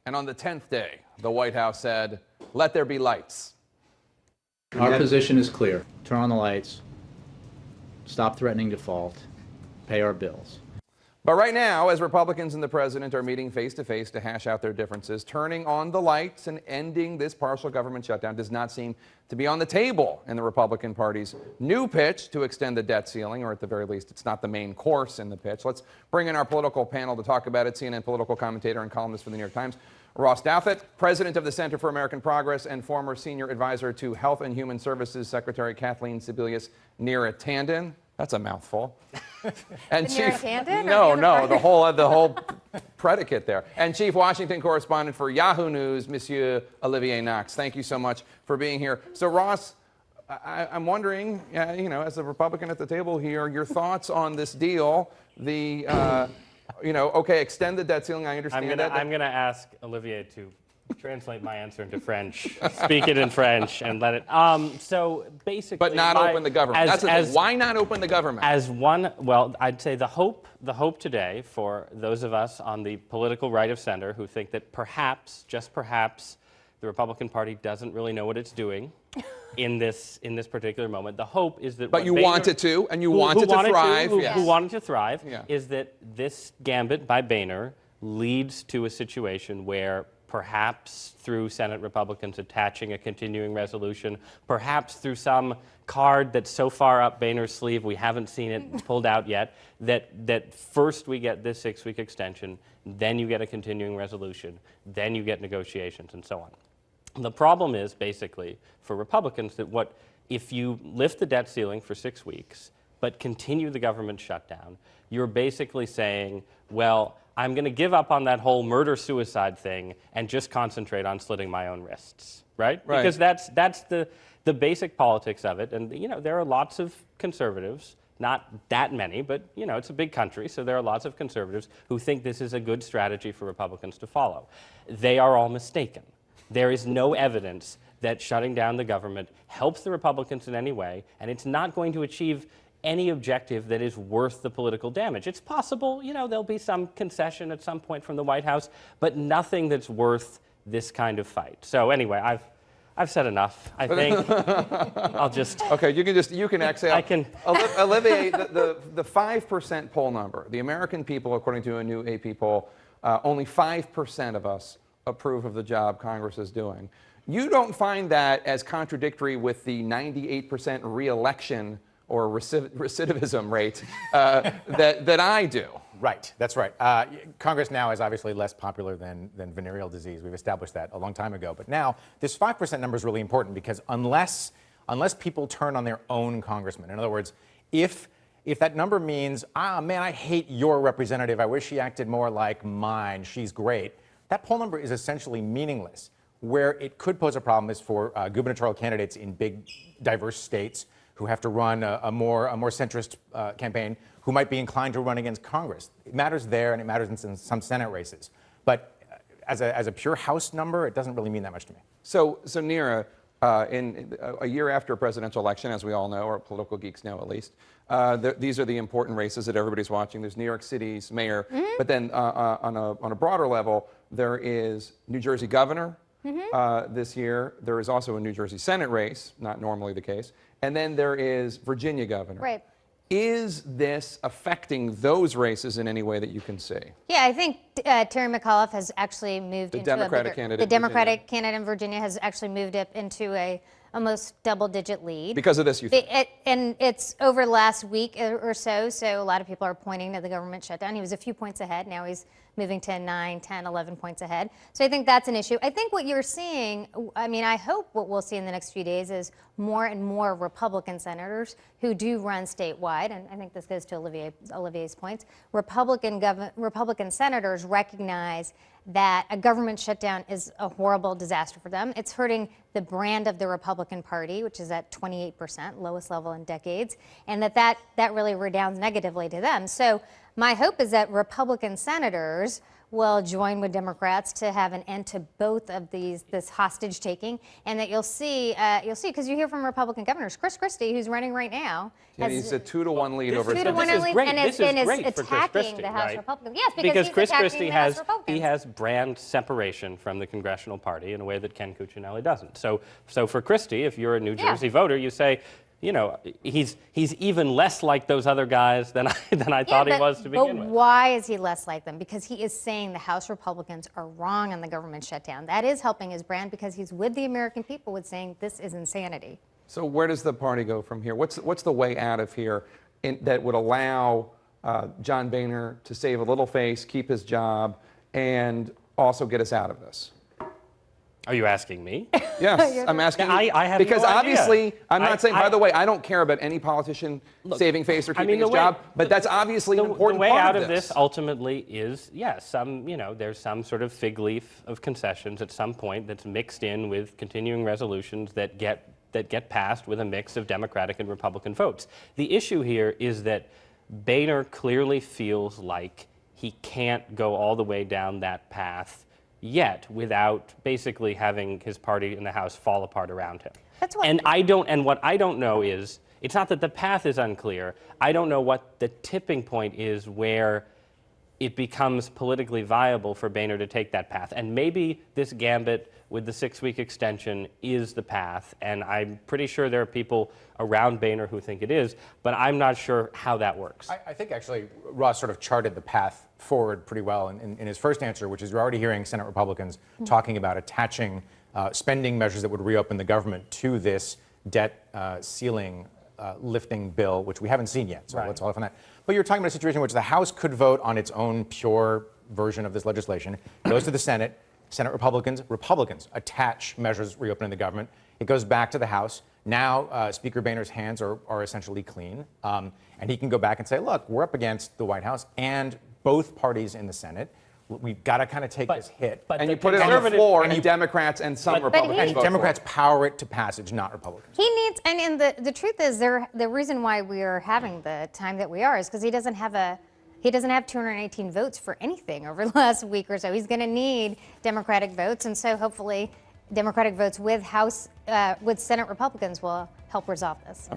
And on the 10th day, the White House said, let there be lights. Our position is clear. Turn on the lights, stop threatening default, pay our bills. But right now, as Republicans and the president are meeting face-to-face to hash out their differences, turning on the lights and ending this partial government shutdown does not seem to be on the table in the Republican Party's new pitch to extend the debt ceiling, or at the very least, it's not the main course in the pitch. Let's bring in our political panel to talk about it. CNN political commentator and columnist for the New York Times, Ross Douthat, president of the Center for American Progress and former senior advisor to Health and Human Services Secretary Kathleen Sebelius Neera Tanden. That's a mouthful. And Chief, the whole predicate there. And Chief Washington correspondent for Yahoo News, Monsieur Olivier Knox. Thank you so much for being here. So Ross, I'm wondering, as a Republican at the table here, your thoughts on this deal. Okay, extend the debt ceiling. I understand that. I'm going to ask Olivier to translate my answer into French, speak it in French, and let it. So basically, but not open the government. That's the thing. Why not open the government? I'd say the hope today for those of us on the political right of center who think that perhaps, just perhaps, the Republican Party doesn't really know what it's doing in this particular moment. The hope is that. But you want it to, and you want it to thrive. Who wanted to thrive is that this gambit by Boehner leads to a situation where, perhaps through Senate Republicans attaching a continuing resolution, perhaps through some card that's so far up Boehner's sleeve we haven't seen it pulled out yet, that first we get this 6-week extension, then you get a continuing resolution, then you get negotiations, and so on. The problem is basically for Republicans that if you lift the debt ceiling for 6 weeks but continue the government shutdown, you're basically saying, well, I'm going to give up on that whole murder-suicide thing and just concentrate on slitting my own wrists, right? Because that's the basic politics of it. And, there are lots of conservatives, not that many, but, it's a big country, so there are lots of conservatives who think this is a good strategy for Republicans to follow. They are all mistaken. There is no evidence that shutting down the government helps the Republicans in any way, and it's not going to achieve any objective that is worth the political damage. It's possible, there'll be some concession at some point from the White House, but nothing that's worth this kind of fight. So anyway, I've said enough. I think I'll just. Okay, you can exhale. I can. Olivier, the 5% poll number. The American people, according to a new AP poll, only 5% of us approve of the job Congress is doing. You don't find that as contradictory with the 98% re-election or recidivism rate that I do. Right, that's right. Congress now is obviously less popular than venereal disease. We've established that a long time ago. But now this 5% number is really important because unless people turn on their own congressman, in other words, if that number means, man, I hate your representative, I wish she acted more like mine, she's great, that poll number is essentially meaningless. Where it could pose a problem is for gubernatorial candidates in big, diverse states who have to run a more centrist campaign, who might be inclined to run against Congress. It matters there, and it matters in some Senate races. But as a pure House number, it doesn't really mean that much to me. So Neera, in a year after a presidential election, as we all know, or political geeks know at least, these are the important races that everybody's watching. There's New York City's mayor, but then on a broader level, there is New Jersey governor. This year. There is also a New Jersey Senate race, not normally the case. And then there is Virginia governor. Right. Is this affecting those races in any way that you can see? Yeah, I think Terry McAuliffe has actually moved into the Democratic candidate in Virginia has actually moved up into a almost double-digit lead. Because of this, you think? And it's over the last week or so, so a lot of people are pointing to the government shutdown. He was a few points ahead. Now he's moving to 9, 10, 11 points ahead. So I think that's an issue. I think what you're seeing, I hope what we'll see in the next few days is more and more Republican senators who do run statewide, and I think this goes to Olivier's points. Republican senators recognize that a government shutdown is a horrible disaster for them. It's hurting the brand of the Republican Party, which is at 28%, lowest level in decades, and that really redounds negatively to them. So my hope is that Republican senators will join with Democrats to have an end to both of this hostage taking, and that you'll see because you hear from Republican governors, Chris Christie, who's running right now, Yeah, he's a 2-to-1 lead over. Two to one This is lead, great. and This is is great for Chris attacking Christie, the House right? Republicans. Yes, because he's Chris attacking Christie the House has Republicans. he has brand separation from the congressional party in a way that Ken Cuccinelli doesn't. So for Christie, if you're a New Yeah. Jersey voter, you say, you know, he's even less like those other guys than I thought he was to begin but with. why is he less like them? Because he is saying the House Republicans are wrong on the government shutdown. That is helping his brand because he's with the American people with saying this is insanity. So where does the party go from here? What's the way out of here that would allow John Boehner to save a little face, keep his job, and also get us out of this? Are you asking me? Yes, I'm asking. I have because no idea. obviously, I'm not saying. By I- the way, I don't care about any politician saving face or I keeping mean, his the way- job, but that's obviously an important the way part out of of this ultimately is, yes, there's some sort of fig leaf of concessions at some point that's mixed in with continuing resolutions that get passed with a mix of Democratic and Republican votes. The issue here is that Boehner clearly feels like he can't go all the way down that path yet without basically having his party in the House fall apart around him. That's what- And what I don't know is, it's not that the path is unclear. I don't know what the tipping point is where it becomes politically viable for Boehner to take that path. And maybe this gambit with the 6-week extension is the path. And I'm pretty sure there are people around Boehner who think it is, but I'm not sure how that works. I think actually Ross sort of charted the path forward pretty well in his first answer, which is you're already hearing Senate Republicans talking about attaching spending measures that would reopen the government to this debt ceiling lifting bill, which we haven't seen yet. So let's hold off on that. But you're talking about a situation in which the House could vote on its own pure version of this legislation. It goes to the Senate. Senate Republicans attach measures reopening the government. It goes back to the House. Now Speaker Boehner's hands are essentially clean. And he can go back and say, look, we're up against the White House and both parties in the Senate. We've got to kind of take this hit. And you put it on the floor, and Democrats and some Republicans he- vote for it. Democrats power it to passage, not Republicans. He needs, and the truth is, the reason why we are having the time that we are is because he doesn't have 218 votes for anything over the last week or so. He's going to need Democratic votes, and so hopefully Democratic votes with Senate Republicans will help resolve this.